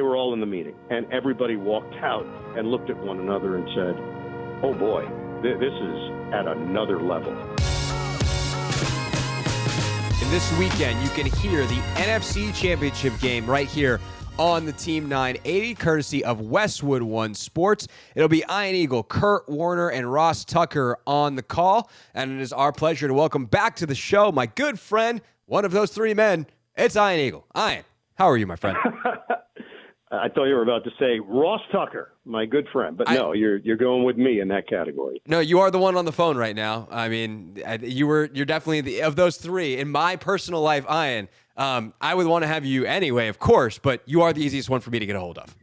were all in the meeting, and everybody walked out and looked at one another and said, oh boy, this is at another level. And this weekend, you can hear the NFC Championship game right here on the Team 980, courtesy of Westwood One Sports. It'll be Ian Eagle, Kurt Warner, and Ross Tucker on the call. And it is our pleasure to welcome back to the show my good friend, one of those three men. It's Ian Eagle. Ian, how are you, my friend? I thought you were about to say Ross Tucker, my good friend. But no, you're going with me in that category. No, you are the one on the phone right now. I mean, you're definitely of those three. In my personal life, Ian, I would want to have you anyway, of course, but you are the easiest one for me to get a hold of.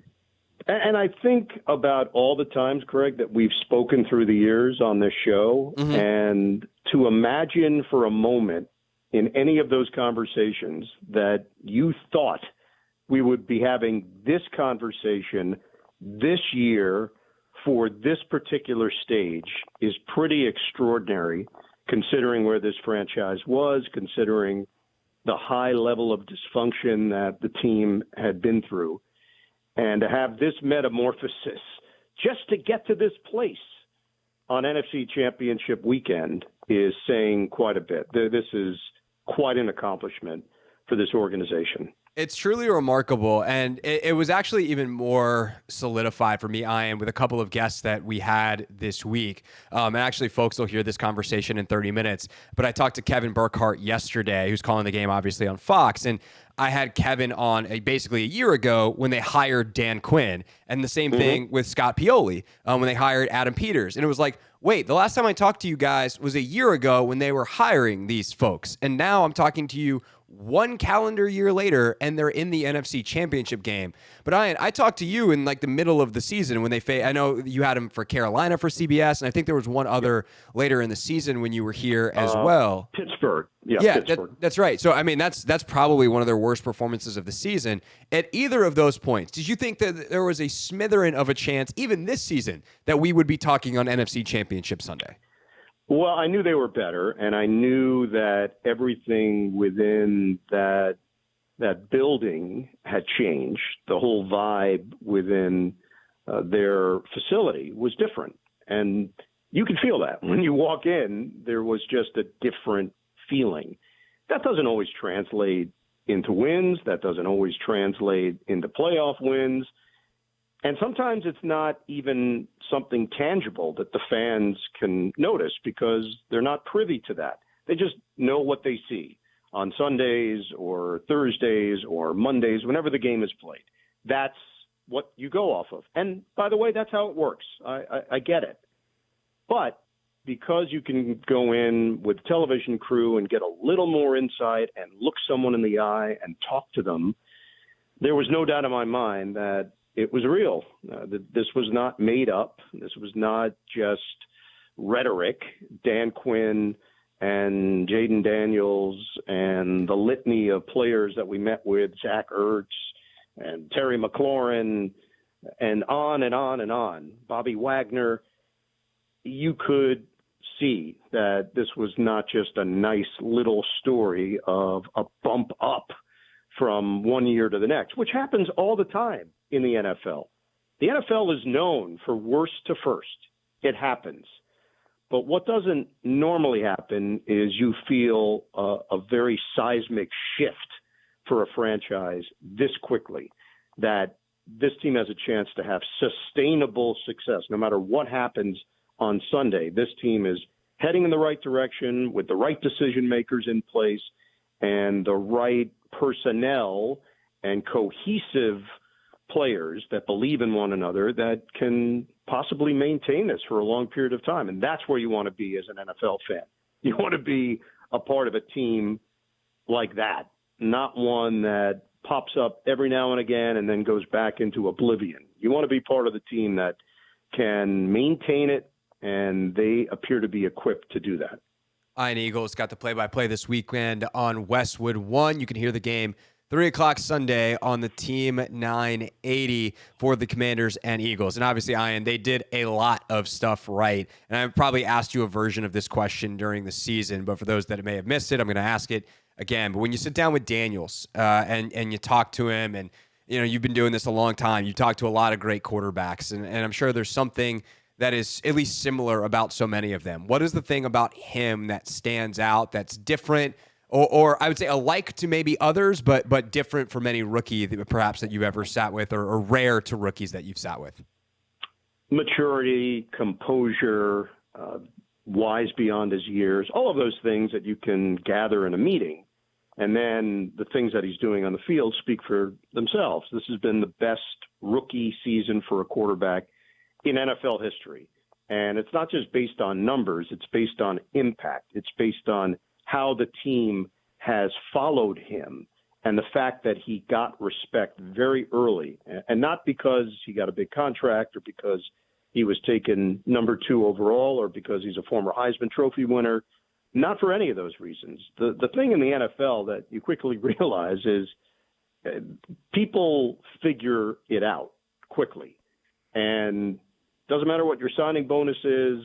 And I think about all the times, Craig, that we've spoken through the years on this show, and to imagine for a moment in any of those conversations that you thought we would be having this conversation this year for this particular stage is pretty extraordinary, considering where this franchise was, considering the high level of dysfunction that the team had been through. And to have this metamorphosis just to get to this place on NFC Championship weekend is saying quite a bit. This is quite an accomplishment for this organization. It's truly remarkable, and it was actually even more solidified for me, Ian, with a couple of guests that we had this week. And actually, folks will hear this conversation in 30 minutes. But I talked to Kevin Burkhardt yesterday, who's calling the game, obviously, on Fox. And I had Kevin on basically a year ago when they hired Dan Quinn. And the same thing with Scott Pioli when they hired Adam Peters. And it was like, wait, the last time I talked to you guys was a year ago when they were hiring these folks. And now I'm talking to you one calendar year later, and they're in the NFC Championship game. But Ian, I talked to you in like the middle of the season when they I know you had him for Carolina for CBS, and I think there was one other later in the season when you were here as well. Pittsburgh. Pittsburgh. That's right. So, I mean, that's probably one of their worst performances of the season. At either of those points, did you think that there was a smattering of a chance, even this season, that we would be talking on NFC Championship Sunday? Well, I knew they were better, and I knew that everything within that building had changed. The whole vibe within their facility was different, and you could feel that. When you walk in, there was just a different feeling. That doesn't always translate into wins. That doesn't always translate into playoff wins. And sometimes it's not even something tangible that the fans can notice because they're not privy to that. They just know what they see on Sundays or Thursdays or Mondays, whenever the game is played. That's what you go off of. And by the way, that's how it works. I get it. But because you can go in with the television crew and get a little more insight and look someone in the eye and talk to them, there was no doubt in my mind that it was real. This was not made up. This was not just rhetoric. Dan Quinn and Jayden Daniels and the litany of players that we met with, Zach Ertz and Terry McLaurin, and on and on and on, Bobby Wagner, you could see that this was not just a nice little story of a bump up from one year to the next, which happens all the time in the NFL. The NFL is known for worst to first. It happens. But what doesn't normally happen is you feel a very seismic shift for a franchise this quickly, that this team has a chance to have sustainable success. No matter what happens on Sunday, this team is heading in the right direction with the right decision makers in place and the right personnel and cohesive players that believe in one another that can possibly maintain this for a long period of time. And that's where you want to be as an NFL fan. You want to be a part of a team like that, not one that pops up every now and again and then goes back into oblivion. You want to be part of the team that can maintain it, and they appear to be equipped to do that. Ian Eagles got the play-by-play this weekend on Westwood One. You can hear the game 3 o'clock Sunday on the Team 980 for the Commanders and Eagles. And obviously, Ian, they did a lot of stuff right. And I probably asked you a version of this question during the season, but for those that may have missed it, I'm going to ask it again. But when you sit down with Daniels and you talk to him and you've been doing this a long time. You talk to a lot of great quarterbacks, and I'm sure there's something that is at least similar about so many of them. What is the thing about him that stands out, that's different, or I would say alike to maybe others, but different from any rookie that perhaps that you've ever sat with, or rare to rookies that you've sat with? Maturity, composure, wise beyond his years, all of those things that you can gather in a meeting. And then the things that he's doing on the field speak for themselves. This has been the best rookie season for a quarterback in NFL history. And it's not just based on numbers, it's based on impact. It's based on how the team has followed him and the fact that he got respect very early, and not because he got a big contract or because he was taken number 2 overall or because he's a former Heisman Trophy winner. Not for any of those reasons. The thing in the NFL that you quickly realize is people figure it out quickly. And doesn't matter what your signing bonus is.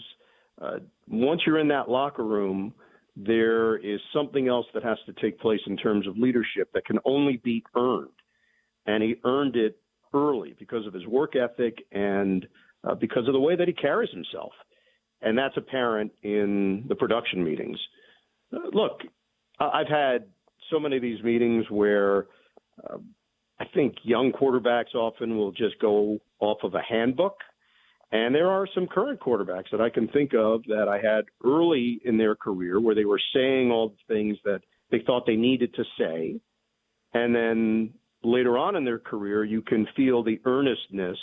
Once you're in that locker room, there is something else that has to take place in terms of leadership that can only be earned. And he earned it early because of his work ethic and because of the way that he carries himself. And that's apparent in the production meetings. Look, I've had so many of these meetings where I think young quarterbacks often will just go off of a handbook. And there are some current quarterbacks that I can think of that I had early in their career where they were saying all the things that they thought they needed to say. And then later on in their career, you can feel the earnestness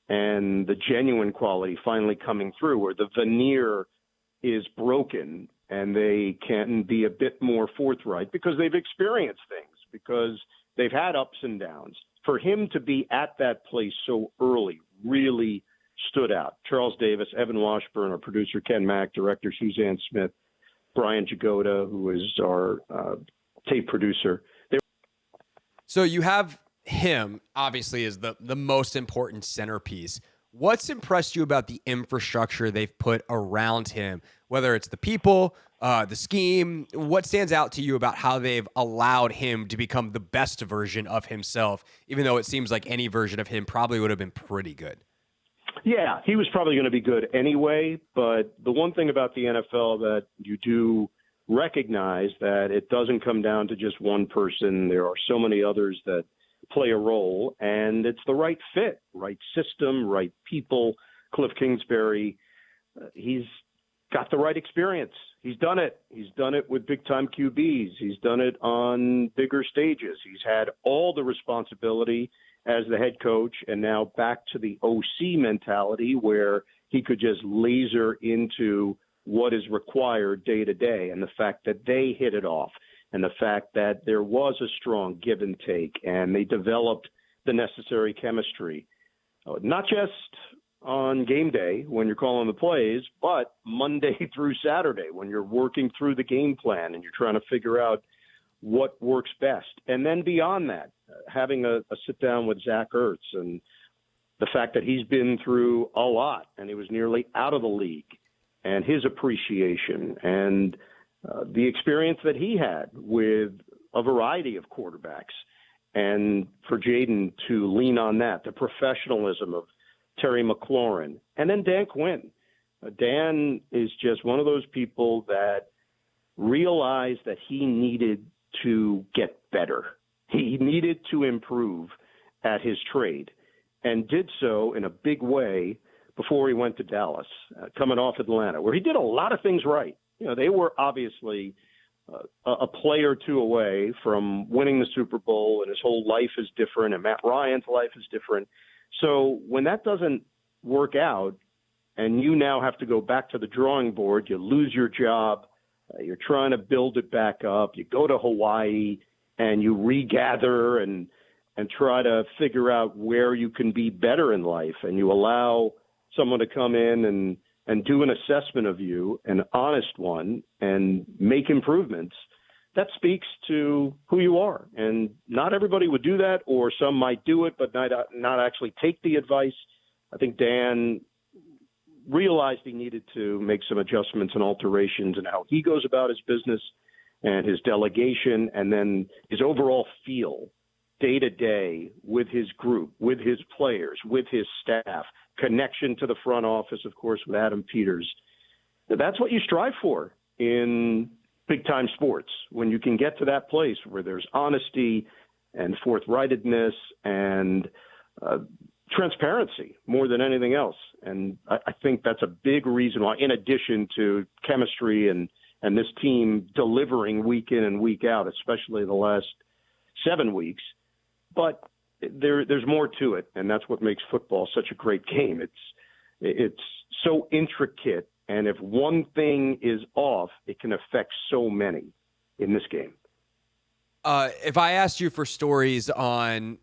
and the genuine quality finally coming through, where the veneer is broken and they can be a bit more forthright because they've experienced things, because they've had ups and downs. For him to be at that place so early really stood out. Charles Davis, Evan Washburn, our producer Ken Mack, director Suzanne Smith, Brian Jagoda, who is our tape producer. So you have him, obviously, is the most important centerpiece. What's impressed you about the infrastructure they've put around him, whether it's the people, the scheme? What stands out to you about how they've allowed him to become the best version of himself, even though it seems like any version of him probably would have been pretty good? Yeah, he was probably going to be good anyway, but the one thing about the NFL that you do recognize that it doesn't come down to just one person. There are so many others that play a role, and it's the right fit, right system, right people. Cliff Kingsbury, he's got the right experience. He's done it. He's done it with big-time QBs. He's done it on bigger stages. He's had all the responsibility as the head coach, and now back to the OC mentality where he could just laser into what is required day to day, and the fact that they hit it off, and the fact that there was a strong give and take, and they developed the necessary chemistry, not just on game day when you're calling the plays, but Monday through Saturday when you're working through the game plan and you're trying to figure out what works best. And then beyond that, having a sit down with Zach Ertz and the fact that he's been through a lot and he was nearly out of the league, and his appreciation and the experience that he had with a variety of quarterbacks, and for Jayden to lean on that, the professionalism of Terry McLaurin, and then Dan Quinn. Dan is just one of those people that realized that he needed to get better. He needed to improve at his trade, and did so in a big way before he went to Dallas, coming off Atlanta, where he did a lot of things right. You know, they were obviously a play or two away from winning the Super Bowl, and his whole life is different, and Matt Ryan's life is different. So when that doesn't work out, and you now have to go back to the drawing board, you lose your job, you're trying to build it back up, you go to Hawaii, and you regather and try to figure out where you can be better in life, and you allow someone to come in and do an assessment of you, an honest one, and make improvements, that speaks to who you are. And not everybody would do that, or some might do it but not actually take the advice. I think Dan realized he needed to make some adjustments and alterations in how he goes about his business and his delegation, and then his overall feel day to day with his group, with his players, with his staff, connection to the front office, of course, with Adam Peters. That's what you strive for in big-time sports, when you can get to that place where there's honesty and forthrightedness and transparency more than anything else. And I think that's a big reason why, in addition to chemistry and this team delivering week in and week out, especially the last 7 weeks. But there's more to it, and that's what makes football such a great game. It's so intricate, and if one thing is off, it can affect so many in this game. If I asked you for stories on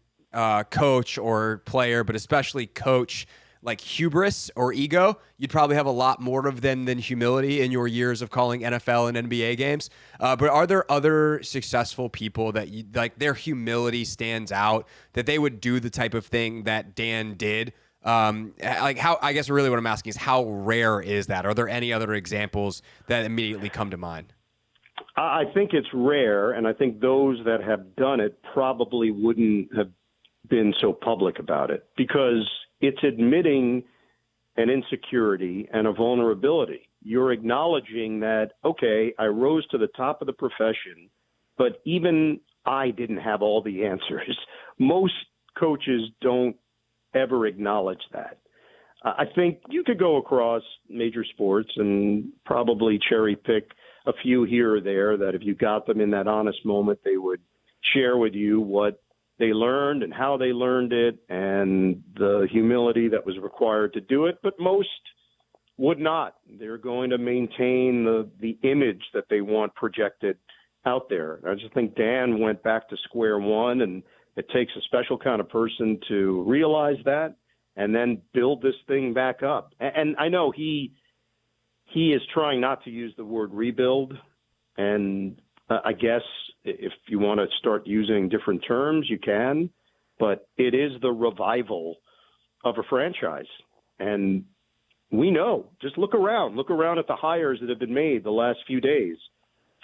coach or player, but especially coach, like hubris or ego, you'd probably have a lot more of them than humility in your years of calling NFL and NBA games. But are there other successful people that you, like, their humility stands out, that they would do the type of thing that Dan did? Like, how, I guess really what I'm asking is, how rare is that? Are there any other examples that immediately come to mind? I think it's rare, and I think those that have done it probably wouldn't have been so public about it, because it's admitting an insecurity and a vulnerability. You're acknowledging that, okay, I rose to the top of the profession, but even I didn't have all the answers. Most coaches don't ever acknowledge that. I think you could go across major sports and probably cherry pick a few here or there that if you got them in that honest moment, they would share with you what they learned and how they learned it and the humility that was required to do it. But most would not. They're going to maintain the image that they want projected out there. I just think Dan went back to square one, and it takes a special kind of person to realize that and then build this thing back up. And I know he is trying not to use the word rebuild, and I guess if you want to start using different terms, you can, but it is the revival of a franchise. And we know, just look around at the hires that have been made the last few days,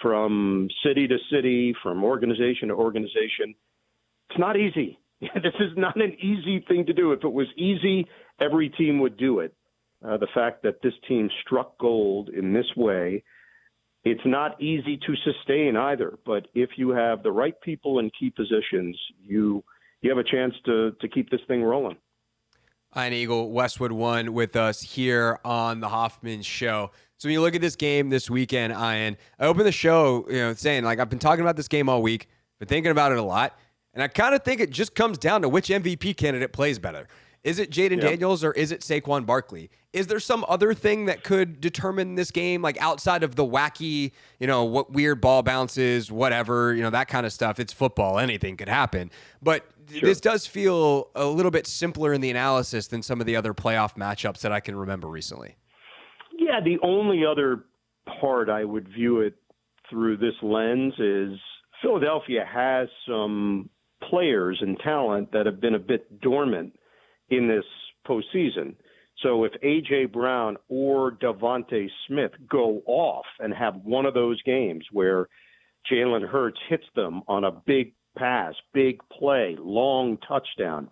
from city to city, from organization to organization. It's not easy. This is not an easy thing to do. If it was easy, every team would do it. The fact that this team struck gold in this way, it's not easy to sustain either. But if you have the right people in key positions, you have a chance to keep this thing rolling. Ian Eagle, Westwood One, with us here on the Hoffman Show. So when you look at this game this weekend, Ian, I opened the show, saying, like, I've been talking about this game all week, been thinking about it a lot, and I kind of think it just comes down to which MVP candidate plays better. Is it Jayden Daniels or is it Saquon Barkley? Is there some other thing that could determine this game, like outside of the wacky, what weird ball bounces, whatever, that kind of stuff? It's football. Anything could happen. But This does feel a little bit simpler in the analysis than some of the other playoff matchups that I can remember recently. Yeah, the only other part I would view it through this lens is Philadelphia has some players and talent that have been a bit dormant in this postseason. So if A.J. Brown or Devontae Smith go off and have one of those games where Jalen Hurts hits them on a big pass, big play, long touchdown,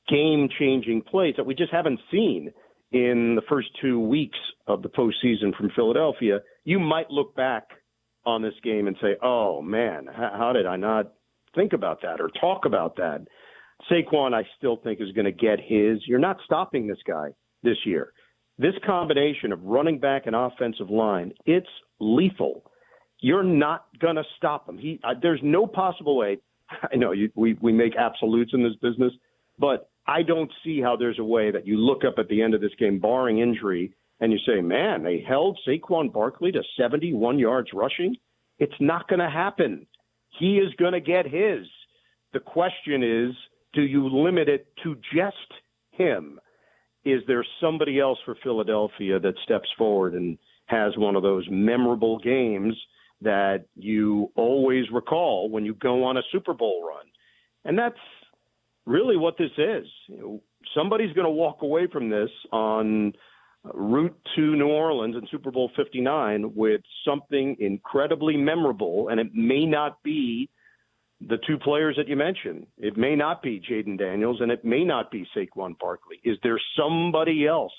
game-changing plays that we just haven't seen in the first 2 weeks of the postseason from Philadelphia, you might look back on this game and say, oh, man, how did I not think about that or talk about that? Saquon, I still think, is going to get his. You're not stopping this guy this year. This combination of running back and offensive line, it's lethal. You're not going to stop him. There's no possible way. I know we make absolutes in this business, but I don't see how there's a way that you look up at the end of this game, barring injury, and you say, man, they held Saquon Barkley to 71 yards rushing. It's not going to happen. He is going to get his. The question is, do you limit it to just him? Is there somebody else for Philadelphia that steps forward and has one of those memorable games that you always recall when you go on a Super Bowl run? And that's really what this is. Somebody's going to walk away from this on route to New Orleans in Super Bowl 59 with something incredibly memorable, and it may not be the two players that you mentioned. It may not be Jayden Daniels, and it may not be Saquon Barkley. Is there somebody else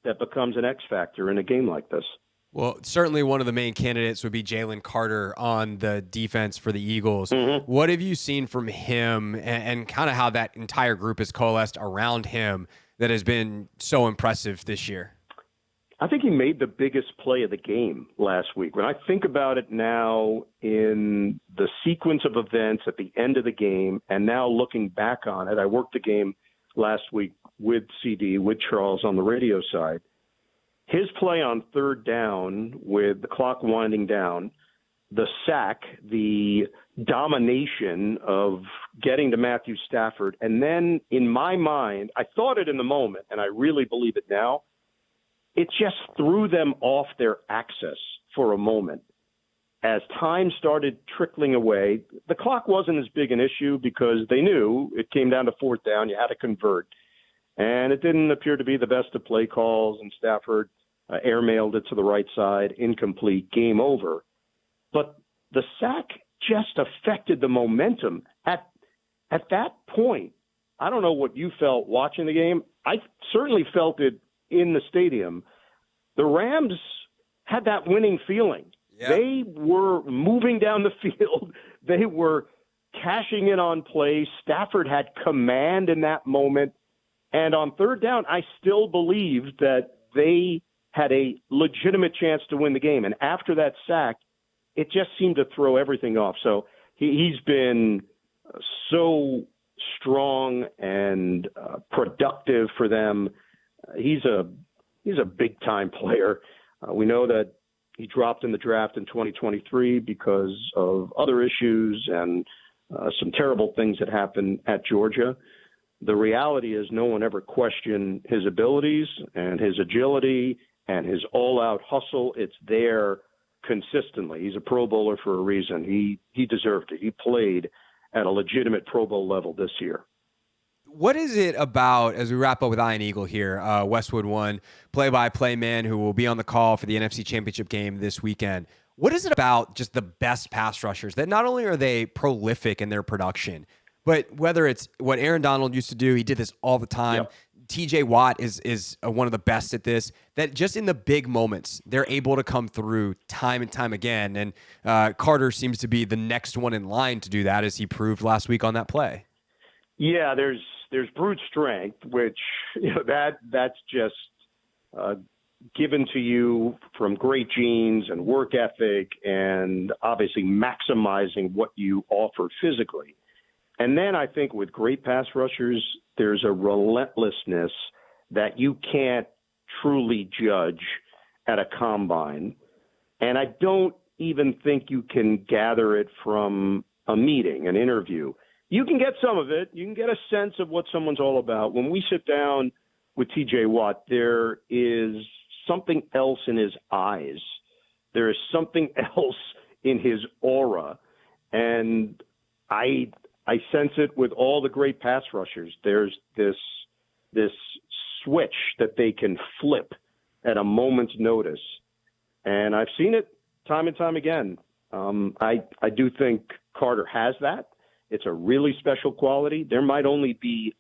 that becomes an X factor in a game like this? Well, certainly one of the main candidates would be Jalen Carter on the defense for the Eagles. Mm-hmm. What have you seen from him and kind of how that entire group has coalesced around him that has been so impressive this year? I think he made the biggest play of the game last week. When I think about it now in the sequence of events at the end of the game and now looking back on it, I worked the game last week with CD, with Charles on the radio side. His play on third down with the clock winding down, the sack, the domination of getting to Matthew Stafford, and then in my mind, I thought it in the moment, and I really believe it now, it just threw them off their axis for a moment. As time started trickling away, the clock wasn't as big an issue because they knew it came down to fourth down. You had to convert. And it didn't appear to be the best of play calls, and Stafford airmailed it to the right side, incomplete, game over. But the sack just affected the momentum. At that point, I don't know what you felt watching the game. I certainly felt it in the stadium. The Rams had that winning feeling. Yeah. They were moving down the field. They were cashing in on plays. Stafford had command in that moment. And on third down, I still believe that they had a legitimate chance to win the game. And after that sack, it just seemed to throw everything off. So he's been so strong and productive for them. He's a big time player. We know that he dropped in the draft in 2023 because of other issues and some terrible things that happened at Georgia. The reality is no one ever questioned his abilities and his agility and his all-out hustle. It's there consistently. He's a Pro Bowler for a reason. He deserved it. He played at a legitimate Pro Bowl level this year. What is it about, as we wrap up with Ian Eagle here, Westwood One, play-by-play man who will be on the call for the NFC Championship game this weekend? What is it about just the best pass rushers that not only are they prolific in their production, but whether it's what Aaron Donald used to do, he did this all the time. Yep. TJ Watt is one of the best at this, that just in the big moments, they're able to come through time and time again. And Carter seems to be the next one in line to do that, as he proved last week on that play. Yeah, there's brute strength, which that's just given to you from great genes and work ethic and obviously maximizing what you offer physically. And then I think with great pass rushers, there's a relentlessness that you can't truly judge at a combine. And I don't even think you can gather it from a meeting, an interview. You can get some of it. You can get a sense of what someone's all about. When we sit down with TJ Watt, there is something else in his eyes. There is something else in his aura. And I sense it with all the great pass rushers. There's this switch that they can flip at a moment's notice. And I've seen it time and time again. I do think Carter has that. It's a really special quality. There might only be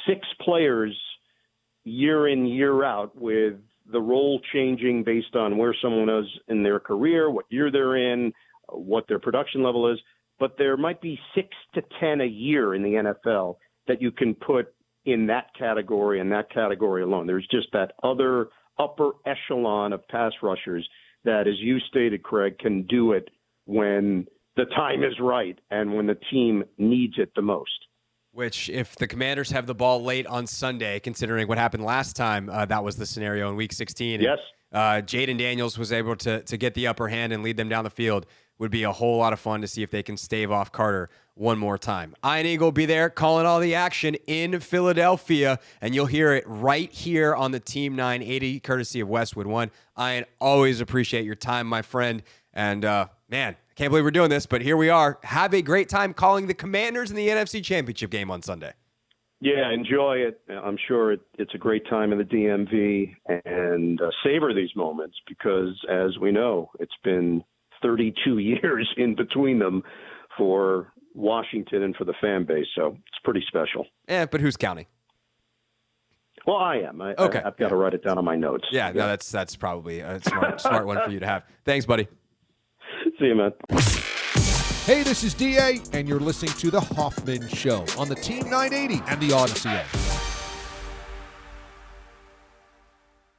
6 players year in, year out with the role changing based on where someone is in their career, what year they're in, what their production level is. But there might be 6 to 10 a year in the NFL that you can put in that category and that category alone. There's just that other upper echelon of pass rushers that, as you stated, Craig, can do it when the time is right and when the team needs it the most. Which, if the Commanders have the ball late on Sunday, considering what happened last time, that was the scenario in Week 16. Yes. Jayden Daniels was able to get the upper hand and lead them down the field. Would be a whole lot of fun to see if they can stave off Carter one more time. Ian Eagle will be there calling all the action in Philadelphia, and you'll hear it right here on the Team 980, courtesy of Westwood One. Ian, always appreciate your time, my friend. And, man, I can't believe we're doing this, but here we are. Have a great time calling the Commanders in the NFC Championship game on Sunday. Yeah, enjoy it. I'm sure it's a great time in the DMV, and savor these moments because, as we know, it's been 32 years in between them for Washington and for the fan base. So it's pretty special. But who's counting? Well, I am. Okay. I've got to write it down on my notes. Yeah, no, that's probably a smart one for you to have. Thanks, buddy. See you, man. Hey, this is DA, and you're listening to The Hoffman Show on the Team 980 and the Odyssey app.